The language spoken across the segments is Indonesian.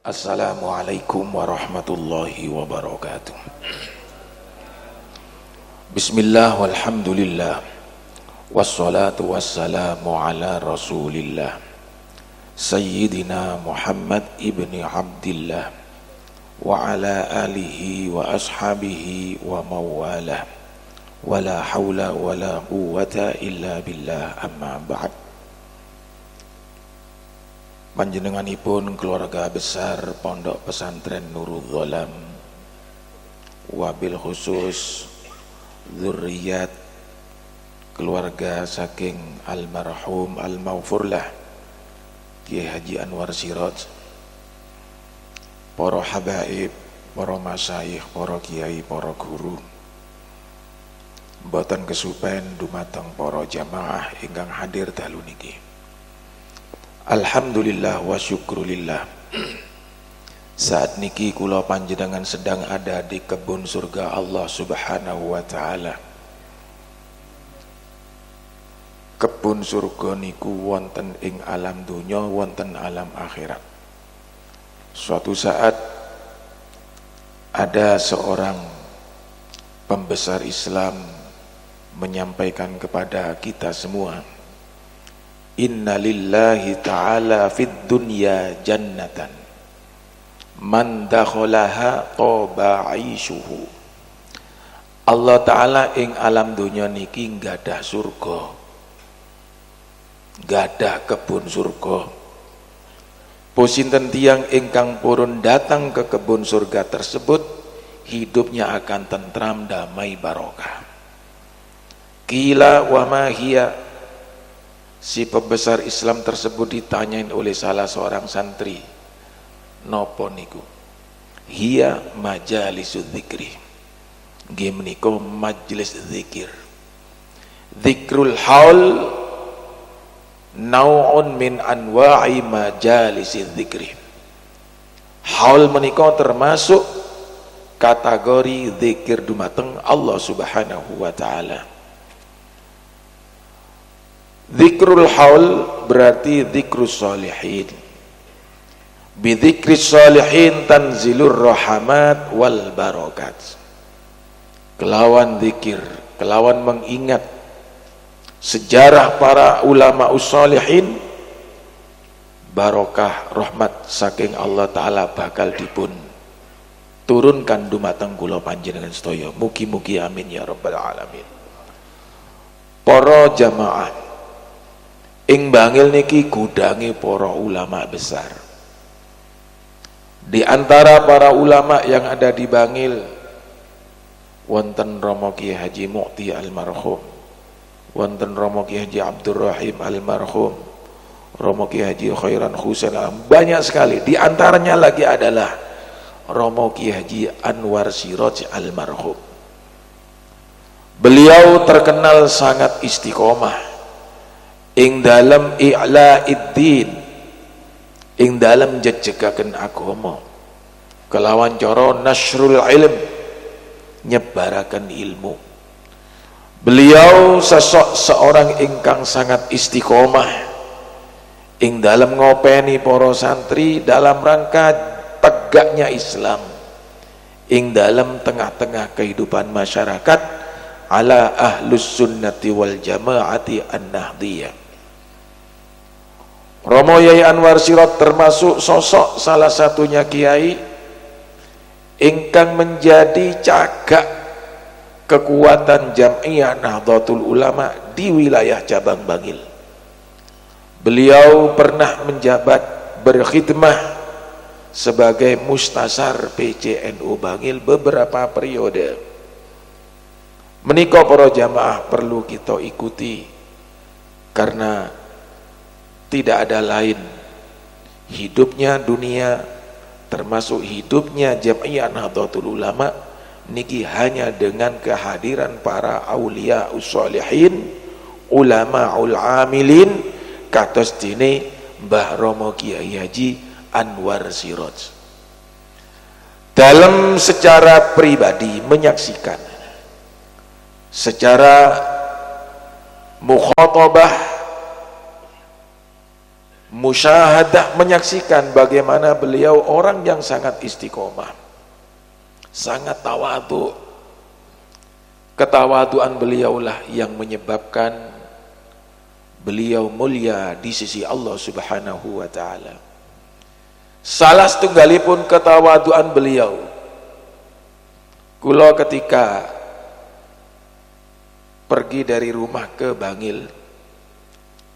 Assalamualaikum warahmatullahi wabarakatuh. Bismillah walhamdulillah wassalatu wassalamu ala rasulillah Sayyidina Muhammad ibni Abdillah wa ala alihi wa ashabihi wa mawalah wa la hawla wa la quwwata illa billah, amma ba'd. Panjenenganipun keluarga besar Pondok Pesantren Nurul Dholam, wabil khusus dzurriyyat keluarga saking almarhum al-maghfurlah Kiai Haji Anwar Siraj, para habaib, para masyayikh, para kiai, para guru, mboten kesupen dumateng para jamaah ingkang hadir dalu niki. Alhamdulillah wa syukrulillah. Saat niki kula panjenengan sedang ada di kebun surga Allah Subhanahu wa taala. Kebun surga niku wonten ing alam dunya, wonten alam akhirat. Suatu saat ada seorang pembesar Islam menyampaikan kepada kita semua, inna lillahi ta'ala fid dunya jannatan man dakhalaha taba 'aishuhu. Allah Ta'ala ing alam dunya niki nggadah surga, nggadah kebun surga. Posinten tiyang ingkang purun datang ke kebun surga tersebut, hidupnya akan tentram, damai, barokah. Qila wa ma hiya. Si pembesar Islam tersebut ditanyain oleh salah seorang santri, nopo niku? Hiya majalisud dzikri. Nggih menika majelis zikir. Dzikrul haul nau'un min anwa'i majalisid dzikri. Haul menika termasuk kategori zikir dumateng Allah Subhanahu wa taala. Dzikrul haul berarti dzikrus sholihin. Bidzikris sholihin tanzilur rahmat wal barakat. Kelawan zikir, kelawan mengingat sejarah para ulama usholihin, barokah rahmat saking Allah Ta'ala bakal dipun turunkan dumateng kula panjenengan sedaya. Mugi-mugi amin ya rabbal alamin. Para jamaah, ing Bangil niki gudangi para ulama besar. Di antara para ulama yang ada di Bangil wonten Romo Kiai Haji Mu'ti almarhum, wonten Romo Kiai Haji Abdul Rahim almarhum, Romo Kiai Haji Khairan Husain, banyak sekali. Di antaranya lagi adalah Romo Kiai Haji Anwar Siraj almarhum. Beliau terkenal sangat istiqomah ing dalam i'laiddin, ing dalam jejegaken agama, kelawan cara nasrul ilm, nyebaraken ilmu. Beliau seorang ingkang sangat istiqomah ing dalam ngopeni para santri dalam rangka tegaknya Islam ing dalam tengah-tengah kehidupan masyarakat ala ahlus sunnati wal jamaati an-nahdiyah. Romo Yai Anwar Siraj termasuk sosok salah satunya kiai ingkang menjadi cagak kekuatan Jam'iyah Nahdlatul Ulama di wilayah cabang Bangil. Beliau pernah menjabat berkhidmah sebagai mustasar PCNU Bangil beberapa periode. Menika para jamaah perlu kita ikuti, karena tidak ada lain hidupnya dunia termasuk hidupnya Jam'iyah Nahdlatul Ulama niki hanya dengan kehadiran para aulia usholihin, ulamaul amilin, kados dene Mbah Romo Kiai Haji Anwar Siraj. Dalam secara pribadi menyaksikan, secara mukhatabah musyahadah, menyaksikan bagaimana beliau orang yang sangat istiqomah, sangat tawadhu. Ketawaduan beliaulah yang menyebabkan beliau mulia di sisi Allah Subhanahu wa ta'ala. Salah setunggalipun ketawaduan beliau, kula ketika pergi dari rumah ke Bangil,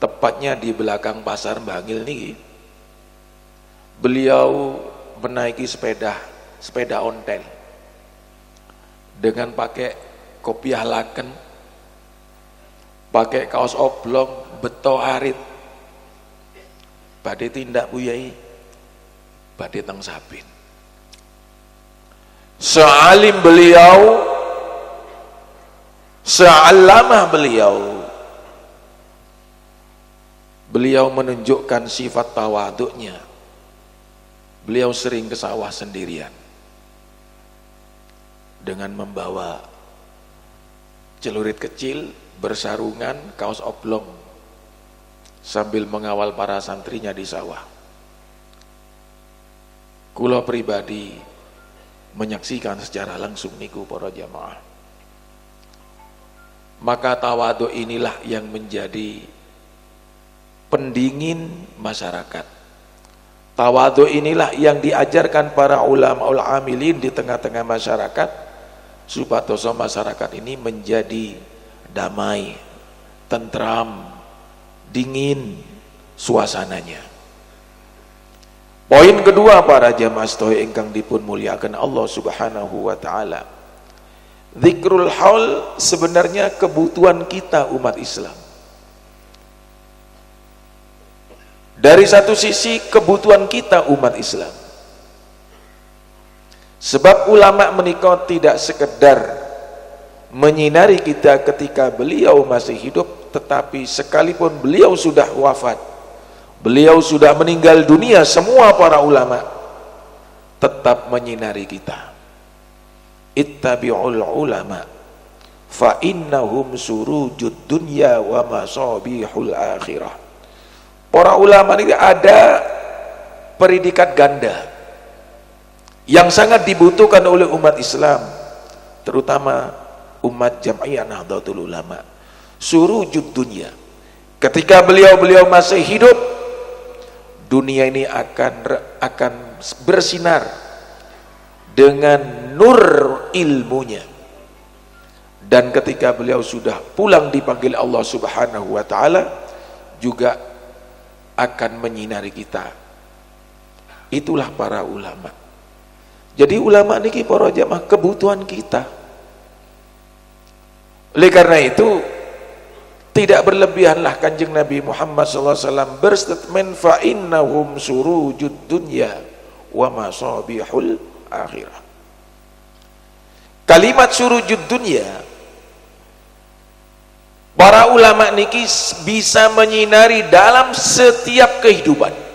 tepatnya di belakang pasar Bangil nih, beliau menaiki sepeda ontel dengan pakai kopiah laken, pakai kaos oblong, beto arit, badhe tindak Bu Yai, badhe teng Sabin. Sealim beliau, sealamah beliau menunjukkan sifat tawaduknya. Beliau sering ke sawah sendirian dengan membawa celurit kecil, bersarungan, kaos oblong, sambil mengawal para santrinya di sawah. Kula pribadi menyaksikan secara langsung niku para jamaah. Maka tawadhu inilah yang menjadi pendingin masyarakat. Tawadhu inilah yang diajarkan para ulama amilin di tengah-tengah masyarakat, supados masyarakat ini menjadi damai, tentram, dingin suasananya. Poin kedua para jamaah sedaya ingkang dipun muliakan Allah Subhanahu wa taala. Dzikrul haul sebenarnya kebutuhan kita umat Islam. Dari satu sisi kebutuhan kita umat Islam. Sebab ulama menikah tidak sekedar menyinari kita ketika beliau masih hidup, tetapi sekalipun beliau sudah wafat, beliau sudah meninggal dunia, semua para ulama tetap menyinari kita. Ittabi'ul ulama fa innahum surujud dunya wa masabihul akhirah. Para ulama ini ada predikat ganda yang sangat dibutuhkan oleh umat Islam, terutama umat Jam'iyah Nahdlatul Ulama. Surujud dunia, ketika beliau masih hidup, dunia ini akan bersinar dengan nur ilmunya, dan ketika beliau sudah pulang dipanggil Allah Subhanahu wa ta'ala, juga akan menyinari kita. Itulah para ulama. Jadi ulama niki para jamaah kebutuhan kita. Oleh karena itu tidak berlebihanlah Kanjeng Nabi Muhammad SAW berstatement fa innahum surujud dunya wa masabihul akhirah. Kalimat surujud dunya, para ulama niki bisa menyinari dalam setiap kehidupan.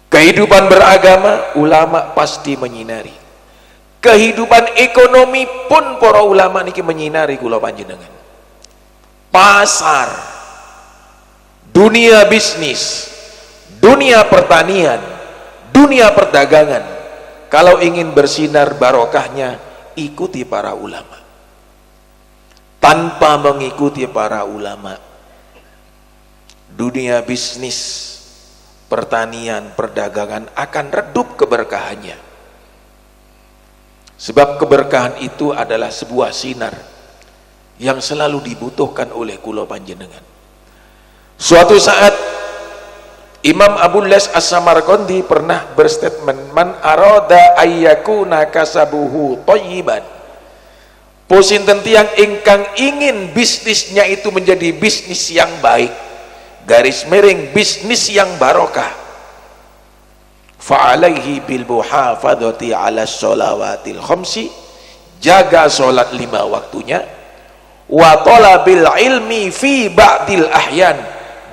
Kehidupan beragama, ulama pasti menyinari. Kehidupan ekonomi pun para ulama niki menyinari kula panjenengan. Pasar, dunia bisnis, dunia pertanian, dunia perdagangan. Kalau ingin bersinar barokahnya, ikuti para ulama. Tanpa mengikuti para ulama, dunia bisnis, pertanian, perdagangan akan redup keberkahannya. Sebab keberkahan itu adalah sebuah sinar yang selalu dibutuhkan oleh kula panjenengan. Suatu saat Imam Abu Las As-Samarqandi pernah berstatement, man arada ayyakuna kasabuhu thayyiban. Posinten tiyang ingkang ingin bisnisnya itu menjadi bisnis yang baik, garis miring bisnis yang barokah, fa'alaihi bil muhafadzati ala sholawatil khamsi, jaga sholat 5 waktunya, wa talabil ilmi fi ba'dil ahyan,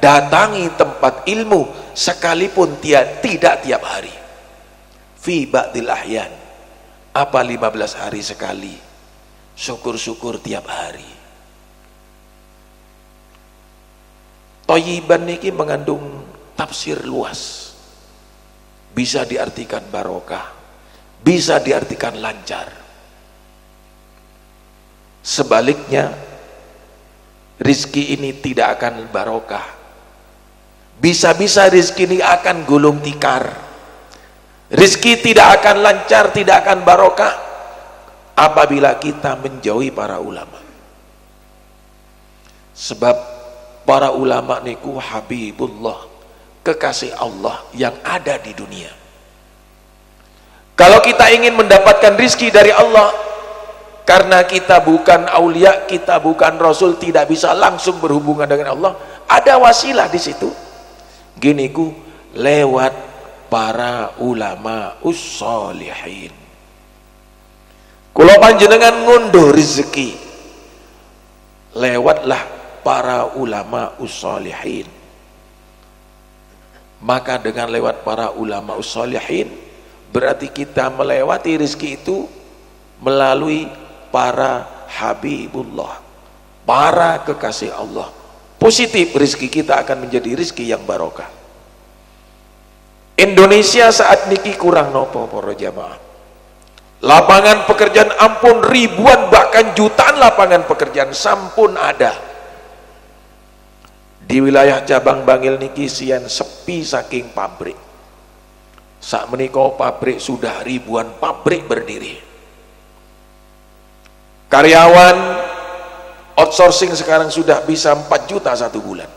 datangi tempat ilmu sekalipun tidak tiap hari. Fi ba'dil ahyan, apa 15 hari sekali, syukur-syukur tiap hari. Thayyiban niki mengandung tafsir luas. Bisa diartikan barokah, bisa diartikan lancar. Sebaliknya, rizki ini tidak akan barokah. Bisa-bisa rizki ini akan gulung tikar. Rizki tidak akan lancar, tidak akan barokah apabila kita menjauhi para ulama. Sebab para ulama niku habibullah, kekasih Allah yang ada di dunia. Kalau kita ingin mendapatkan rizki dari Allah, karena kita bukan aulia, kita bukan rasul, tidak bisa langsung berhubungan dengan Allah, ada wasilah di situ. Gini ku, lewat para ulama us-solihin. Kula panjenengan ngunduh rezeki, lewatlah para ulama us-solihin. Maka dengan lewat para ulama us-solihin, berarti kita melewati rezeki itu melalui para habibullah, para kekasih Allah. Positif, rezeki kita akan menjadi rezeki yang barokah. Indonesia saat niki kurang nopo para jamaah. Lapangan pekerjaan ampun ribuan bahkan jutaan lapangan pekerjaan sampun ada. Di wilayah Cabang Bangil niki sian sepi saking pabrik. Sak menika pabrik sudah ribuan pabrik berdiri. Karyawan outsourcing sekarang sudah bisa 4 juta satu bulan.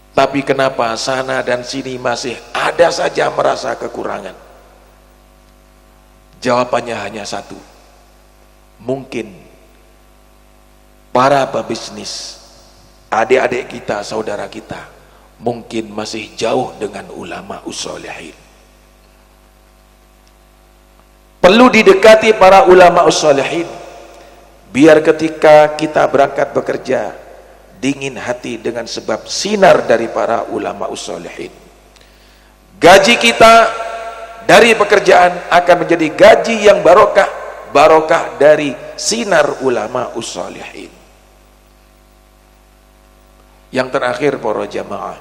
Tapi kenapa sana dan sini masih ada saja merasa kekurangan? Jawabannya hanya satu. Mungkin para pebisnis, adik-adik kita, saudara kita, mungkin masih jauh dengan ulama us-solihin. Perlu didekati para ulama us-solihin, biar ketika kita berangkat bekerja dingin hati dengan sebab sinar dari para ulama us-solihin. Gaji kita dari pekerjaan akan menjadi gaji yang barokah, barokah dari sinar ulama us-solihin. Yang terakhir para jamaah,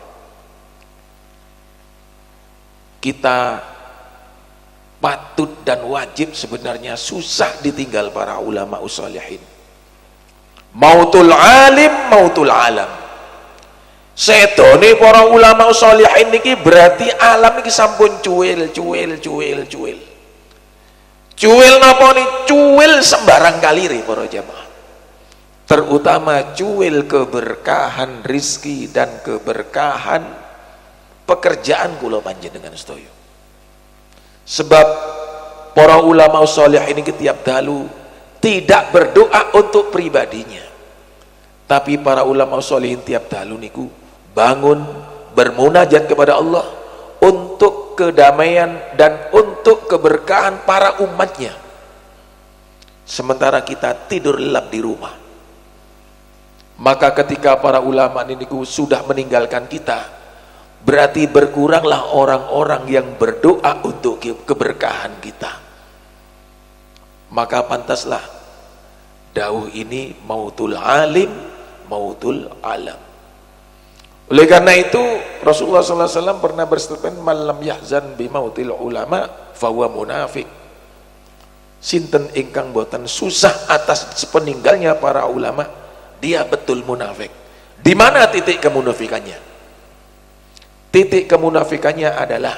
kita patut dan wajib sebenarnya susah ditinggal para ulama us-solihin. Mautul alim, mautul alam. Setone para ulama us-solihin niki berarti alam niki sampun cuil. Cuil napa ni? Cuil sembarang kali re para jamaah. Terutama cuil keberkahan rizki dan keberkahan pekerjaan kula panjenengan sedaya. Sebab para ulama sholih ini setiap dalu tidak berdoa untuk pribadinya, tapi para ulama sholihin tiap dalu niku bangun bermunajat kepada Allah untuk kedamaian dan untuk keberkahan para umatnya. Sementara kita tidur lelap di rumah. Maka ketika para ulama ini sudah meninggalkan kita, berarti berkuranglah orang-orang yang berdoa untuk keberkahan kita. Maka pantaslah dawuh ini mautul alim, mautul alam. Oleh karena itu Rasulullah SAW pernah berstatement, malam yahzan bimautil ulama fahuwa munafik. Sinten ingkang boten susah atas peninggalnya para ulama, dia betul munafik. Di mana titik kemunafikannya? Titik kemunafikannya adalah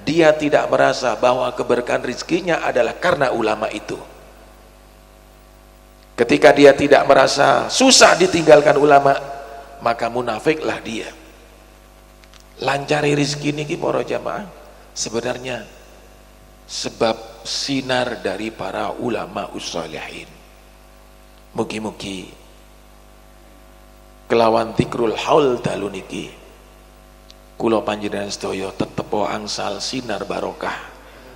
dia tidak merasa bahwa keberkahan rizkinya adalah karena ulama itu. Ketika dia tidak merasa susah ditinggalkan ulama, maka munafiklah dia. Lancari rizki niki para jamaah sebenarnya sebab sinar dari para ulama us-sholihin. Mugi-mugi kelawan tikrul haul dalu niki kula panjenengan sedaya tetep angsal sinar barokah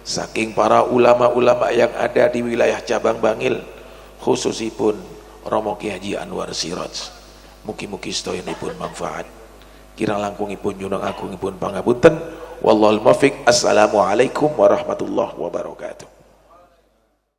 saking para ulama-ulama yang ada di wilayah Cabang Bangil, khususipun Romo Ki Haji Anwar Siraj. Mugi-mugi sedayanipun manfaat. Kirang langkungipun nyuwun agungipun pangapunten. Wallahul muwaffiq. Assalamualaikum warahmatullahi wabarakatuh.